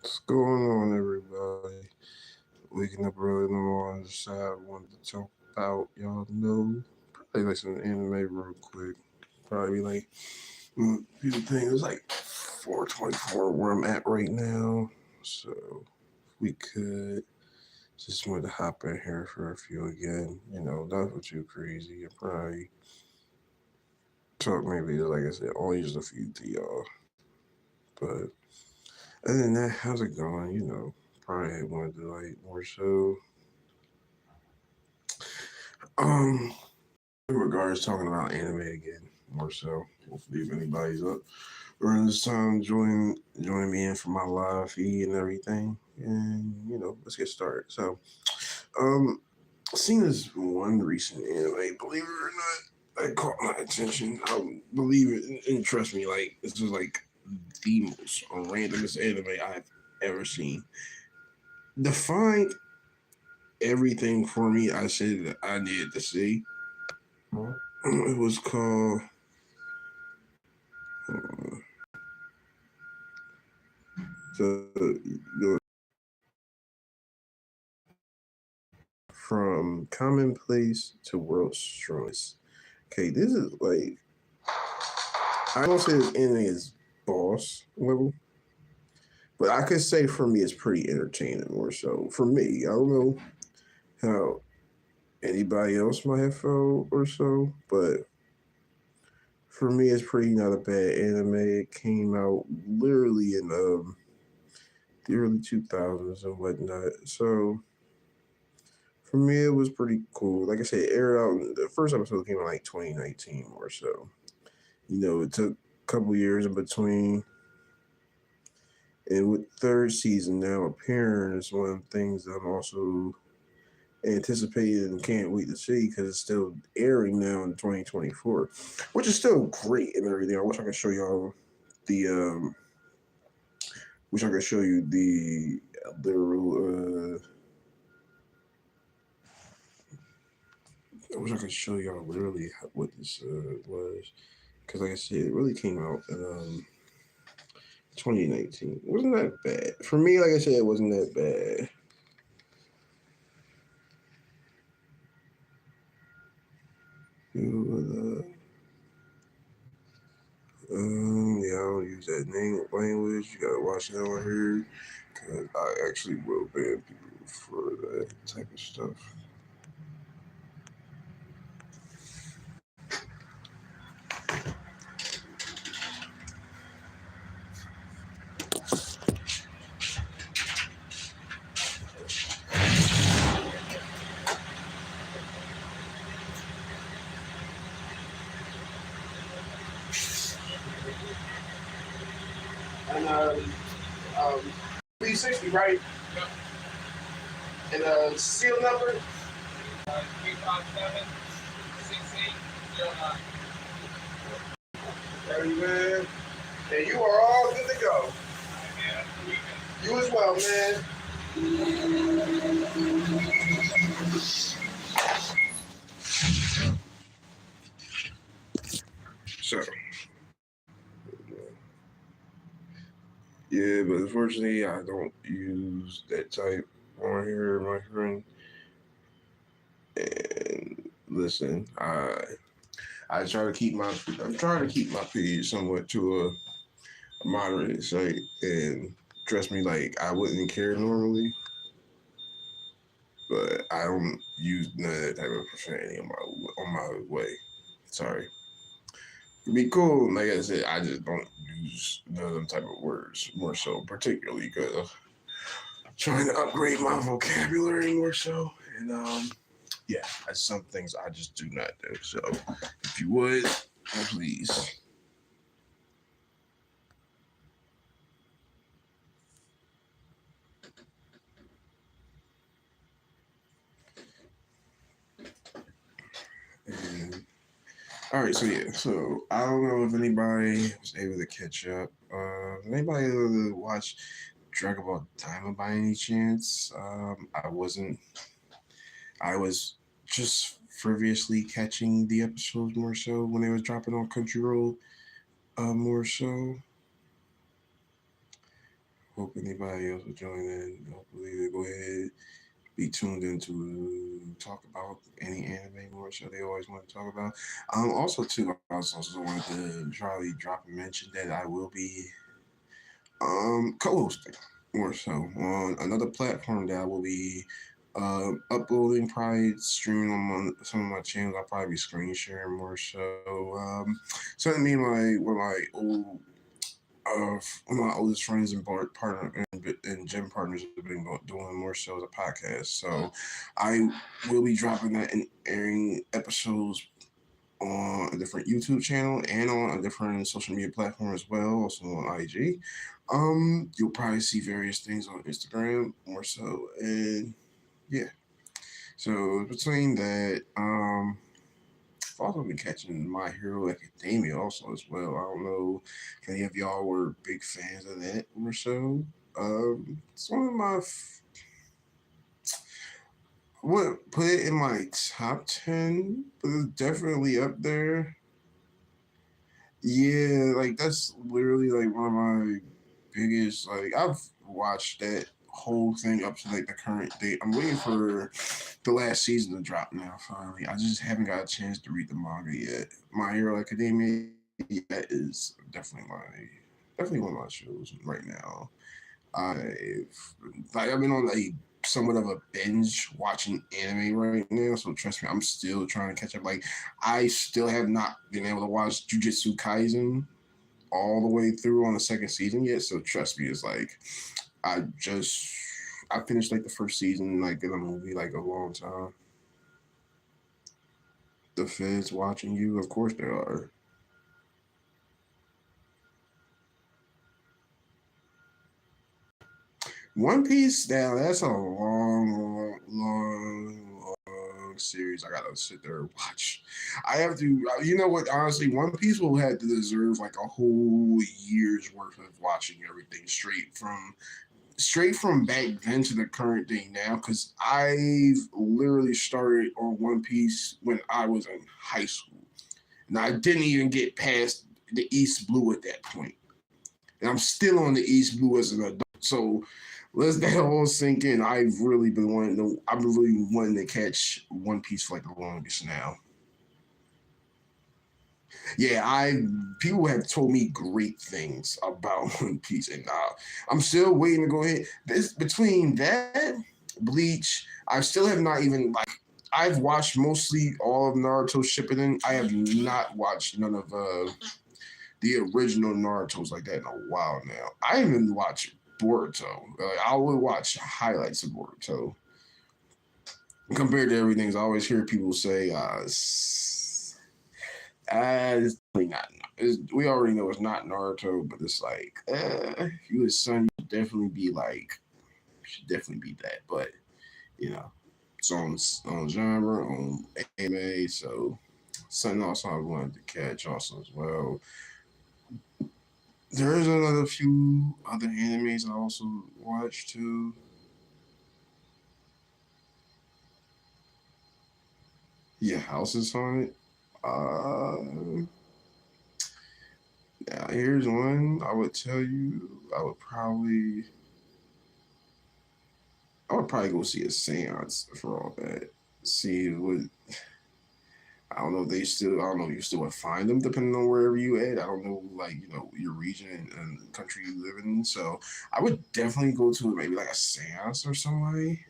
What's going on, everybody? Waking up early in the morning, decide wanted to talk about y'all know probably like some anime real quick. Probably like people think it's like 4:24 where I'm at right now, so if we could just want to hop in here for a few again. Nothing too crazy. I probably talk maybe like I said, only just a few to y'all, but other than that, how's it going? Probably wanted to like more so. Um, in regards talking about anime again, more so. Hopefully, if anybody's up around this time, join me in for my live feed and everything, and let's get started. So, um, seen this one recent anime, believe it or not, that caught my attention. I believe it, and trust me, like this was like the most randomest anime I've ever seen. Defined everything for me. I said that I needed to see. It was called uh, the from commonplace to world's strongest. Okay, this is like I don't say this anime is boss level, but I could say for me it's pretty entertaining more so. For me, I don't know how anybody else might have felt or so, but for me it's pretty not a bad anime. It came out literally in the early 2000s and whatnot. So for me, it was pretty cool. Like I said, it aired out. The first episode came out like 2019 or so. It took a couple years in between. And with third season now appearing is one of the things that I'm also anticipated and can't wait to see because it's still airing now in 2024, which is still great and everything. I wish I could show y'all the wish I could show you the literal I wish I could show y'all literally what this was, because like I said, it really came out in 2019. It wasn't that bad for me. Like I said, it wasn't that bad. Yeah, I don't use that name language. You gotta watch that one here, cause I actually will ban people for that type of stuff. And 360, right? And seal number 357 6809. There you man. And you are all good to go. You as well, man. So, yeah, but unfortunately, I don't use that type on here, my friend. And listen, I try to keep I'm trying to keep my page somewhat to a moderate site, and trust me, like I wouldn't care normally, but I don't use none of that type of profanity on my way. Sorry. It'd be cool. Like I said, I just don't use none of them type of words more so, particularly because I'm trying to upgrade my vocabulary more so. And yeah, that's some things I just do not do. So if you would, please. And, all right, so yeah, so I don't know if anybody was able to catch up. Anybody able to watch Dragon Ball Diamond by any chance? I wasn't. I was just frivolously catching the episodes more so when they was dropping on Crunchyroll. More so. Hope anybody else will join in. Hopefully they go ahead, be tuned in to talk about any anime more so they always want to talk about. Also too, I also wanted to probably drop a mention that I will be co-hosting more so on another platform that I will be uploading, probably streaming on some of my channels. I'll probably be screen sharing more so. Something me and one of my oldest friends and partner and gym partners have been doing more so as a podcast. So I will be dropping that and airing episodes on a different YouTube channel and on a different social media platform as well, also on IG. You'll probably see various things on Instagram more so, and yeah. So between that, I've also been catching My Hero Academia also as well. I don't know if any of y'all were big fans of that or so. It's one of my I wouldn't put it in my top 10, but it's definitely up there. Yeah, like that's literally like one of my biggest. Like I've watched that whole thing up to like the current date. I'm waiting for the last season to drop now. Finally, I just haven't got a chance to read the manga yet. My Hero Academia, that is definitely one of my shows right now. I've been on like somewhat of a binge watching anime right now, so trust me, I'm still trying to catch up. Like I still have not been able to watch Jujutsu Kaisen all the way through on the second season yet. So trust me, it's like I just I finished like the first season like in a movie like a long time. The feds watching you, of course there are. One Piece, now that's a long series. I gotta sit there and watch. I have to, you know what? Honestly, One Piece will have to deserve like a whole year's worth of watching everything straight from back then to the current day now. Because I've literally started on One Piece when I was in high school, and I didn't even get past the East Blue at that point, and I'm still on the East Blue as an adult. So let's that all sink in. I've been really wanting to catch One Piece for like the longest now. Yeah, I people have told me great things about One Piece, and I'm still waiting to go ahead. This between that Bleach, I still have not even like I've watched mostly all of Naruto Shippuden. I have not watched none of the original Naruto's like that in a while now. I even watch Boruto. I would watch highlights of Boruto compared to everything. I always hear people say, it's definitely not. We already know it's not Naruto, but it's like, if you his son, you should definitely be like, should definitely be that. But you know, it's on genre, on anime, so something else I wanted to catch also as well. There is another few other animes I also watched too. Yeah, Houses on it. Uh, Now here's one I would tell you. I would probably go see a seance for all that. See what I don't know if they still I don't know if you still would find them depending on wherever you at. I don't know like your region and country you live in. So I would definitely go to maybe like a seance or somebody.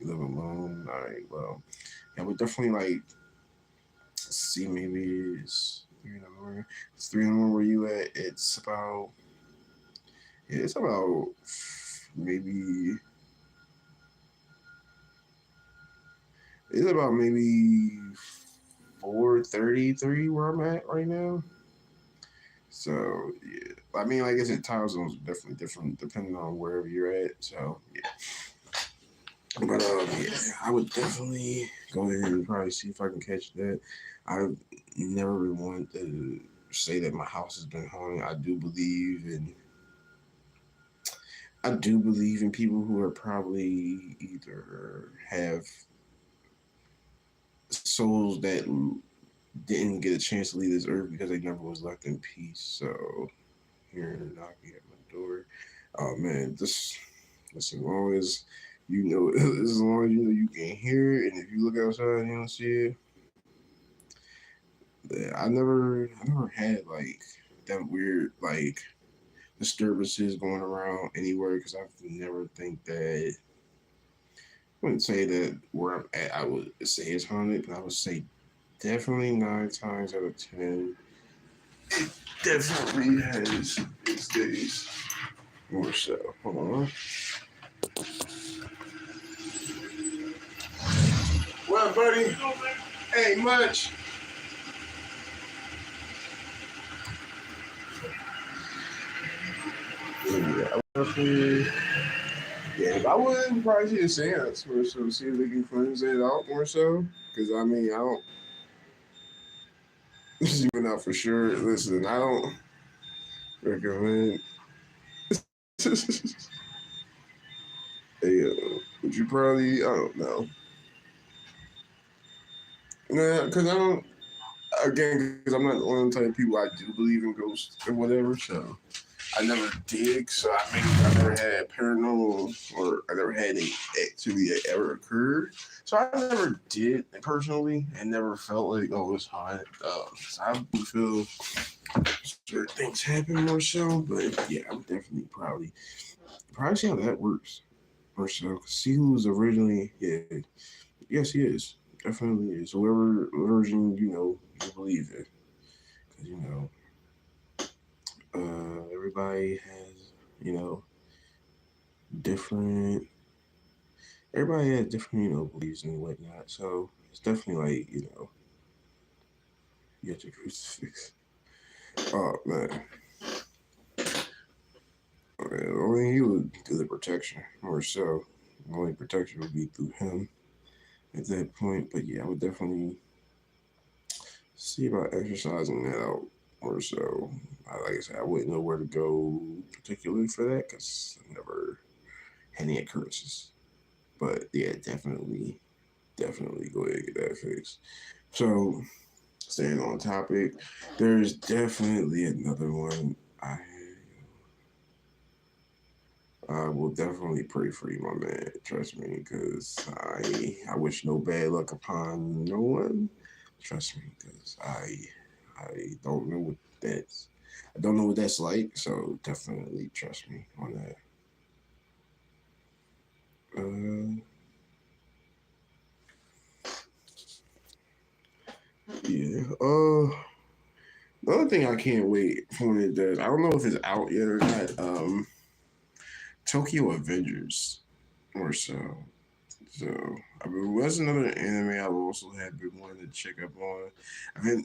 You live alone. All right, well, I would definitely like see maybe it's 3 in the morning. It's 3 in the morning where you at. It's about maybe it's about maybe 4:33 where I'm at right now. So yeah, I mean, like I said, time zones are definitely different depending on wherever you're at. So yeah, but yeah, I would definitely go ahead and probably see if I can catch that. I've never really wanted to say that my house has been haunted. I do believe in people who are probably either have souls that didn't get a chance to leave this earth because they never was left in peace. So here knocking at my door. Oh man, just as long as you know, as long as you know you can hear it, and if you look outside and you don't see it, I never had like that weird like disturbances going around anywhere because I've never think that. I wouldn't say that where I'm at, I would say it's haunted, but I would say definitely 9 times out of 10, it definitely has its days more so. Hold on. What, buddy? Ain't much. Yeah, I definitely. Yeah, I wouldn't probably see a seance more so. See if they can cleanse it out more so. Because I mean, I don't. Even out for sure. Listen, I don't recommend. Hey, would you probably? I don't know. Nah, because I don't. Again, because I'm not one of the type of people I do believe in ghosts or whatever. So I never did. So I mean, I never had paranormal or I never had any activity that ever occurred. So I never did personally and never felt like, oh, it's hot. So I do feel certain things happen more so. But yeah, I would definitely probably see how that works more so. 'Cause see who's originally, yeah. Yes, he is. Definitely is. Whoever version you believe in, because everybody has different. Everybody has different beliefs and whatnot. So it's definitely like you have to crucifix. Oh man, only he would do the protection more so. The only protection would be through him at that point. But yeah, I would definitely see about exercising that out more so. Like I said, I wouldn't know where to go particularly for that because I never had any occurrences. But yeah, definitely go ahead and get that fixed. So, staying on topic, there's definitely another one. I will definitely pray for you, my man. Trust me, because I wish no bad luck upon no one. Trust me, because I don't know what that's I don't know what that's like. So definitely trust me on that. Uh, yeah. Another thing I can't wait for when it does. I don't know if it's out yet or not. Tokyo Avengers or so. So I mean, that's another anime I've also had been wanting to check up on.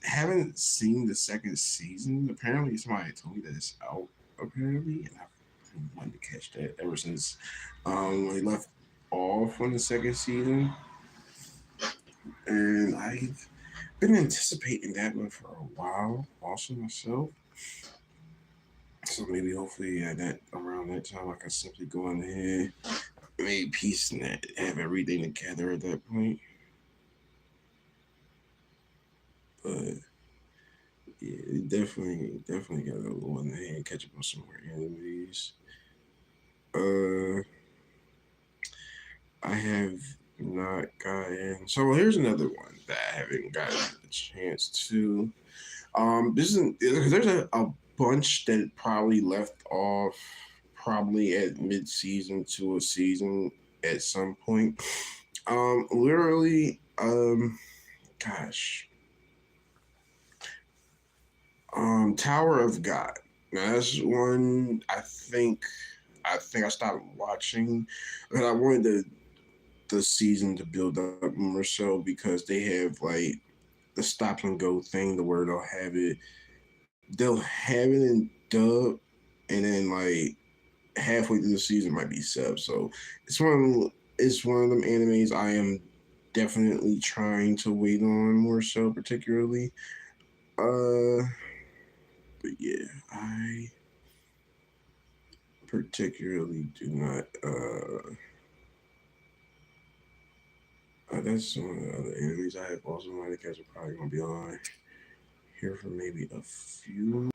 Haven't seen the second season. Apparently, somebody told me that it's out. Apparently, and I've been wanting to catch that ever since when they left off on the second season. And I've been anticipating that one for a while, also myself. So maybe hopefully at that around that time I can simply go in ahead, make peace and that, have everything together at that point. But yeah, definitely gotta go in ahead and catch up on some more animes. Uh, I have not gotten. So here's another one that I haven't gotten a chance to. This is there's a bunch that probably left off probably at mid season to a season at some point. Literally, gosh, Tower of God. Now that's one I think I stopped watching, but I wanted the season to build up more so because they have like the stop and go thing, the where they'll have it in dub, and then like halfway through the season might be sub. So it's one of them animes I am definitely trying to wait on more so, particularly. Uh, but yeah, I particularly do not. That's one of the other animes I have also wanted to catch. Are probably gonna be on here for maybe a few.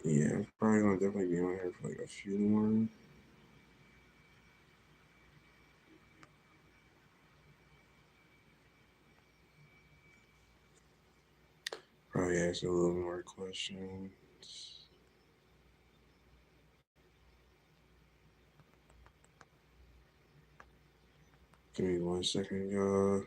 Yeah, I'm probably gonna definitely be on here for like a few more. Probably ask a little more questions. Give me 1 second, y'all.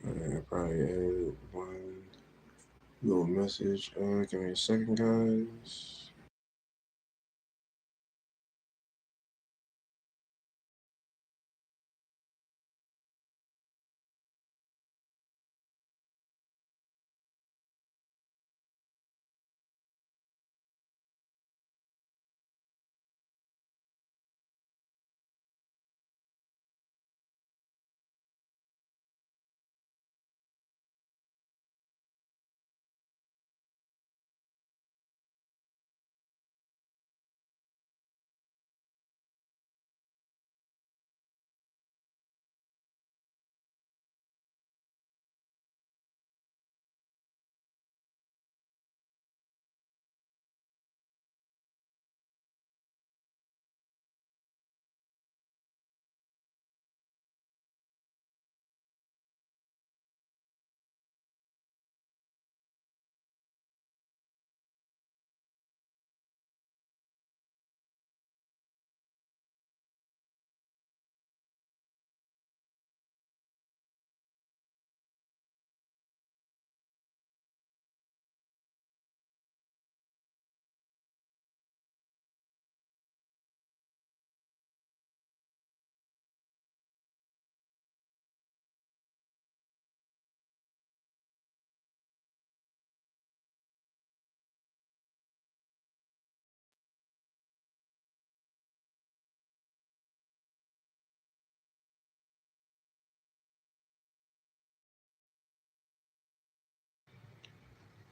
I probably added one little message. Give me a second, guys.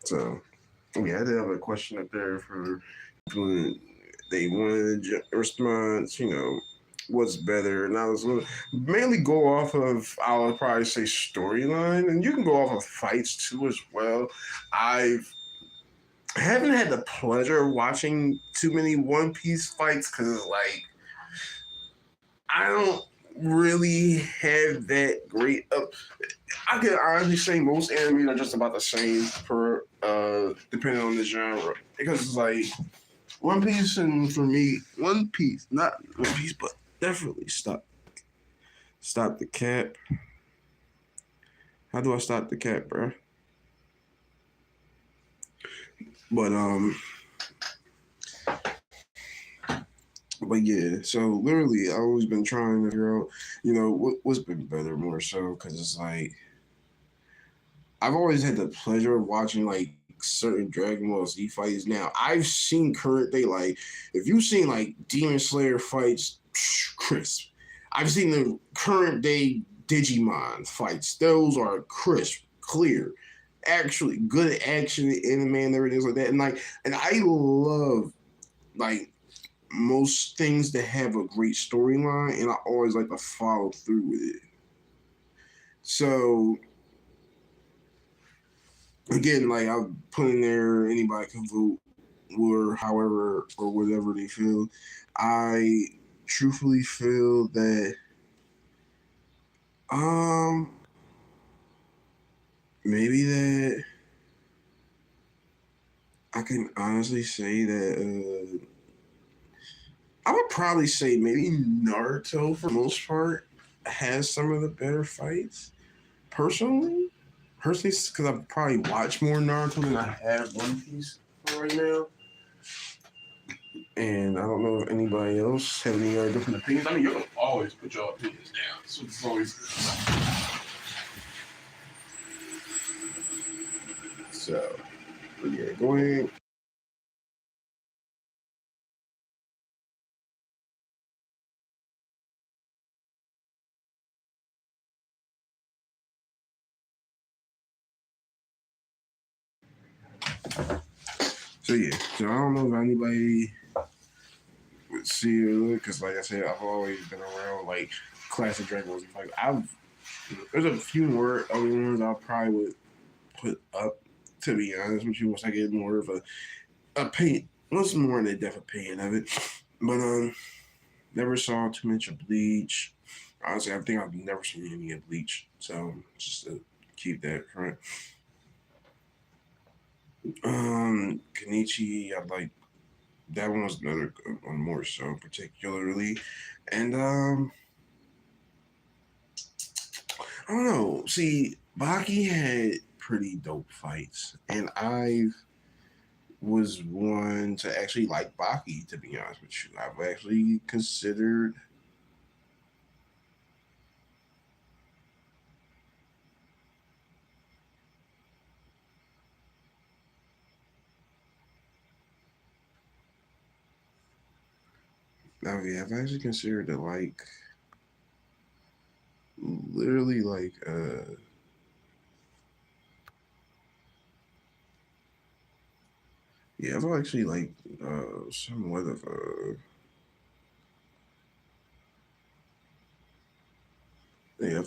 So, yeah, I did have a question up there for people. They wanted a response, what's better. And I was going to mainly go off of, I would probably say storyline, and you can go off of fights too as well. I haven't had the pleasure of watching too many One Piece fights because, like, I don't really have that great up. I could honestly say most anime are just about the same for depending on the genre because it's like One Piece and for me One Piece, not One Piece, but definitely stop the cap. How do I stop the cap, bro? But but yeah, so literally I've always been trying to figure out, what's been better more so because it's like I've always had the pleasure of watching like certain Dragon Ball Z fights. Now I've seen current day, like if you've seen like Demon Slayer fights, crisp. I've seen the current day Digimon fights. Those are crisp, clear, actually good action anime and everything like that. And I love like most things that have a great storyline, and I always like to follow through with it. So again, like I'll put in there, anybody can vote or however or whatever they feel. I truthfully feel that um maybe that I can honestly say that I would probably say maybe Naruto for the most part has some of the better fights personally. Personally, because I've probably watched more Naruto than I have One Piece right now. And I don't know if anybody else have any other different opinions. I mean, you can always put your opinions down. So it's always good. So, but yeah, go ahead. So yeah, so I don't know if anybody would see it because, like I said, I've always been around like classic Dragon Ball Z. Like there's a few more other ones I probably would put up. To be honest with you, once I get more of a opinion, what's more in a depth opinion of it. But never saw too much of Bleach. Honestly, I think I've never seen any of Bleach. So just to keep that current. Kenichi, I like that one was another good one more so particularly. And I don't know. See, Baki had pretty dope fights, and I was one to actually like Baki. To be honest with you, I've actually considered. Oh yeah, I've actually considered it like literally like yeah, I've actually like somewhat of a yeah.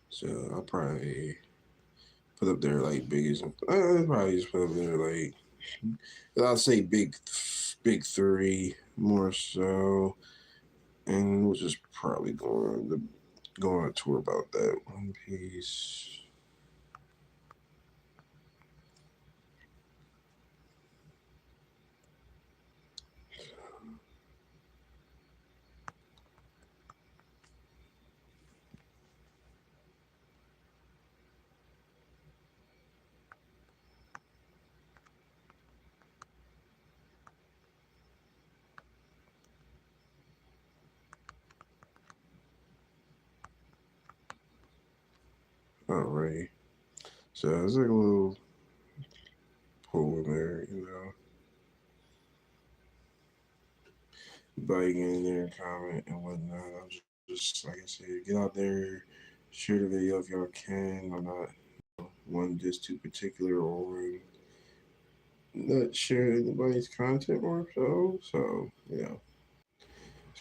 So I'll probably put up there like biggest. I'll probably just put up there like I'll say big three more so, and we'll just probably go on a tour about that One Piece. Alright, so it's like a little poll in there, you know. Everybody get in there, comment and whatnot. I'll just like I said, get out there, share the video if y'all can. I'm not one just too particular or not share anybody's content more so. So yeah.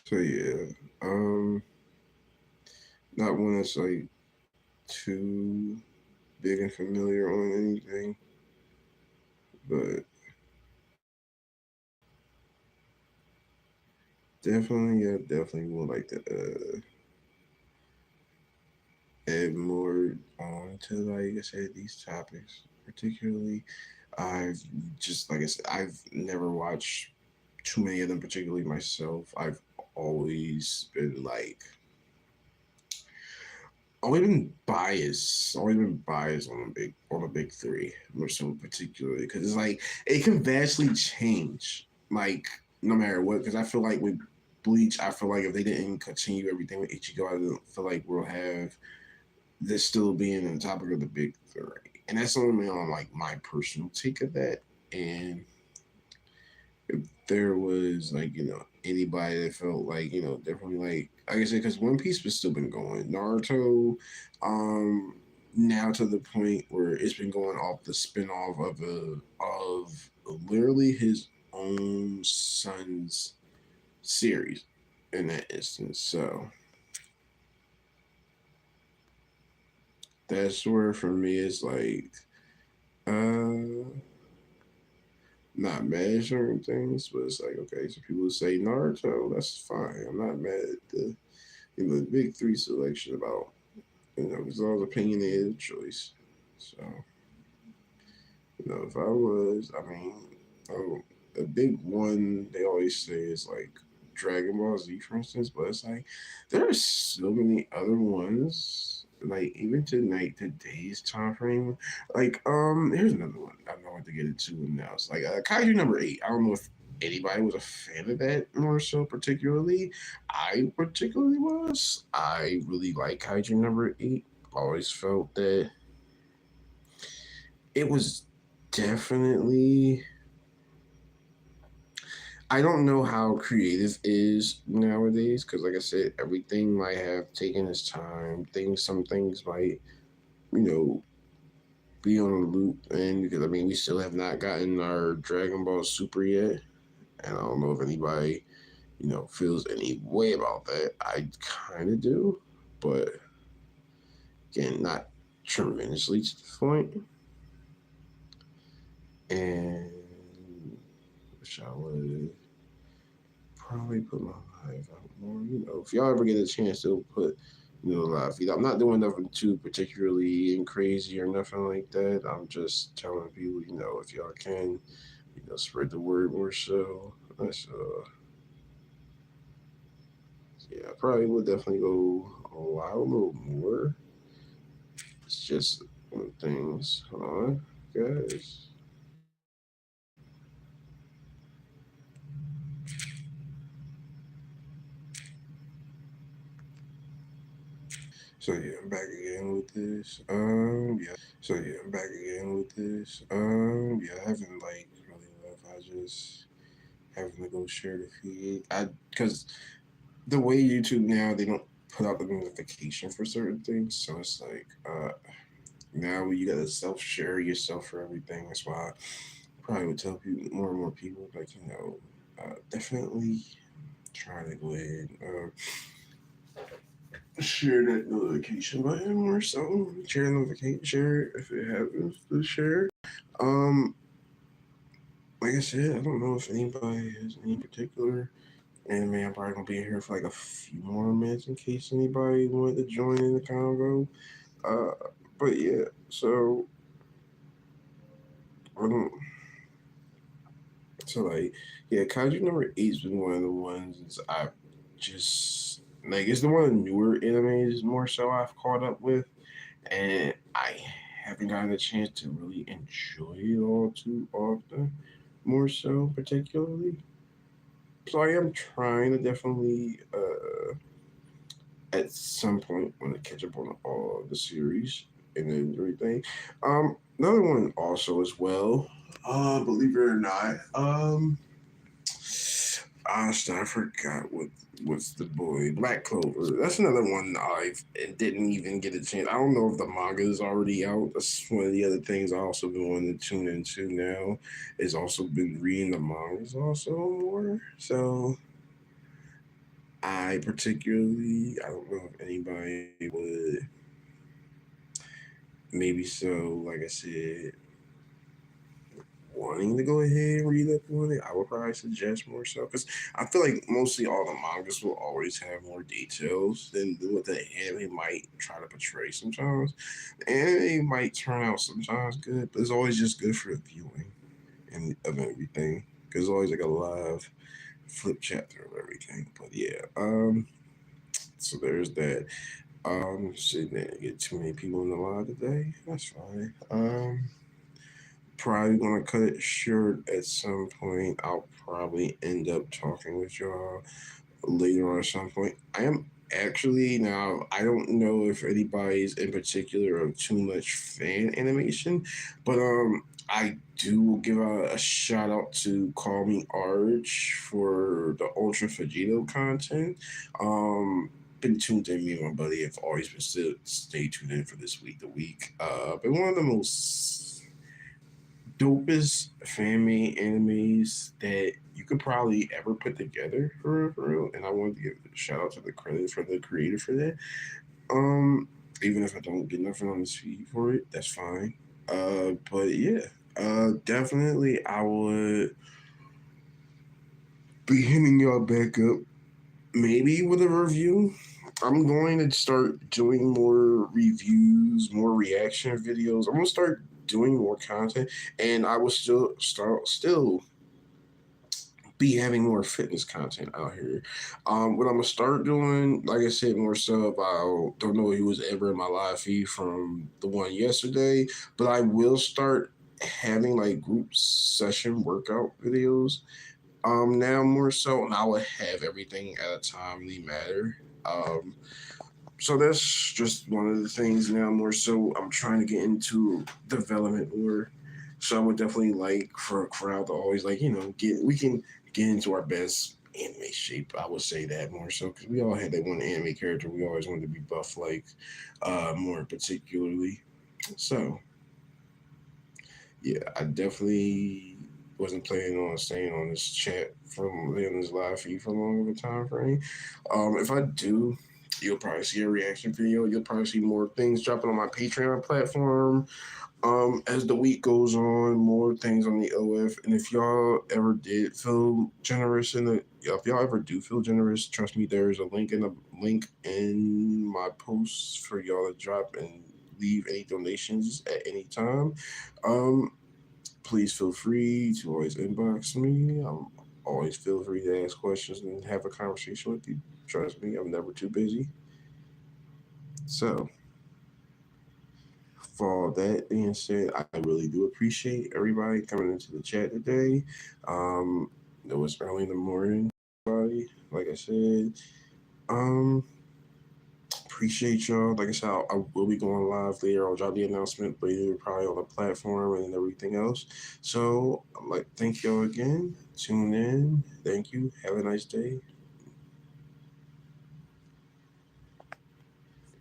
So yeah. Um not one that's like too big and familiar on anything. But definitely, yeah, definitely would like to add more on to, like I said, these topics. Particularly, I've just, like I said, I've never watched too many of them, particularly myself. I've always been like, always been biased on the big three, more so particularly because it's like it can vastly change, like no matter what. Because I feel like with Bleach, I feel like if they didn't continue everything with Ichigo, I don't feel like we'll have this still being on the topic of the big three, and that's only on like my personal take of that. And if there was like anybody that felt like definitely like I said, because One Piece has still been going, Naruto, um, now to the point where it's been going off the spinoff of literally his own son's series in that instance. So that's where for me it's like uh not mad at certain things, but it's like okay, so people say Naruto, that's fine. I'm not mad at the big three selection about it's all opinionated choice. So if I was, I mean, oh, a big one they always say is like Dragon Ball Z, for instance, but it's like there's so many other ones. Like even today's time frame, like here's another one I don't know what to get into now. It's like Kaiju number 8. I don't know if anybody was a fan of that more so particularly. I particularly was. I really like Kaiju number 8. always felt that it was definitely. I don't know how creative is nowadays because, like I said, everything might have taken its time. Some things might, you know, be on a loop. And because I mean, we still have not gotten our Dragon Ball Super yet, and I don't know if anybody, feels any way about that. I kind of do, but again, not tremendously to the point. And wish I would probably put my live out more. If y'all ever get a chance to put, live feed. I'm not doing nothing too particularly and crazy or nothing like that. I'm just telling people, if y'all can, spread the word more so. That's yeah, I probably would definitely go a little more. It's just one things. Hold on, guys. So yeah, I'm back again with this. Yeah. So yeah, I'm back again with this. Yeah, I haven't like really left. I just having to go share the feed. Because the way YouTube now they don't put out the notification for certain things, so it's like now you gotta self share yourself for everything. That's why I probably would tell people more and more people like definitely try to go ahead. Share that notification button or something. Share notification, share it if it happens to share. Um, like I said, I don't know if anybody has any particular anime. I'm probably gonna be here for like a few more minutes in case anybody wanted to join in the convo. Uh, but yeah, so I don't. So like, yeah, Kaiju number eight's been one of the ones I've just like. It's the one of the newer animes more so I've caught up with, and I haven't gotten a chance to really enjoy it all too often, more so particularly. So I am trying to definitely at some point want to catch up on all the series and then everything. Another one also as well. Believe it or not, honestly, I forgot what's the boy Black Clover. That's another one I didn't even get a chance. I don't know if the manga is already out. That's one of the other things I also been wanting to tune into now. Is also been reading the mangas also more. So I don't know if anybody would maybe so. Like I said, wanting to go ahead and read up on it, I would probably suggest more so because I feel like mostly all the mangas will always have more details than what the anime might try to portray sometimes. The anime might turn out sometimes good, but it's always just good for the viewing and of everything because it's always like a live flip chapter of everything. But yeah, so there's that. Sitting there, get too many people in the line today. That's fine. Probably gonna cut it short at some point. I'll probably end up talking with y'all later on at some point. I am actually now. I don't know if anybody's in particular of too much fan animation, but I do give a shout out to Call Me Arch for the Ultra Vegito content. Been tuned in. Me and my buddy have always been still stay tuned in for this week. The week. Been one of the most dopest fan made animes that you could probably ever put together for real. And I wanted to give a shout out to the credit for the creator for that. Even if I don't get nothing on this feed for it, that's fine. But yeah, definitely I would be hitting y'all back up maybe with a review. I'm going to start doing more reviews, more reaction videos. I'm gonna start doing more content, and I will still be having more fitness content out here. What I'm gonna start doing, like I said, more so. I don't know if he was ever in my live feed from the one yesterday, but I will start having like group session workout videos now more so, and I would have everything at a timely matter. So that's just one of the things now. More so, I'm trying to get into development more. So I would definitely like for a crowd to always like we can get into our best anime shape. I would say that more so because we all had that one anime character we always wanted to be buff like, more particularly. So yeah, I definitely wasn't planning on staying on this chat from in this live feed for long of a time frame. If I do, you'll probably see a reaction video. You'll probably see more things dropping on my Patreon platform. As the week goes on, more things on the OF. And if y'all ever did feel generous if y'all ever do feel generous, trust me, there's a link in my posts for y'all to drop and leave any donations at any time. Um, Please feel free to always inbox me. I'm always feel free to ask questions and have a conversation with you. Trust me, I'm never too busy. So, for all that being said, I really do appreciate everybody coming into the chat today. Um, it was early in the morning, everybody. Like I said, um, appreciate y'all. Like I said, I will be going live later. I'll drop the announcement later, probably on the platform and everything else. So, thank y'all again. Tune in. Thank you. Have a nice day.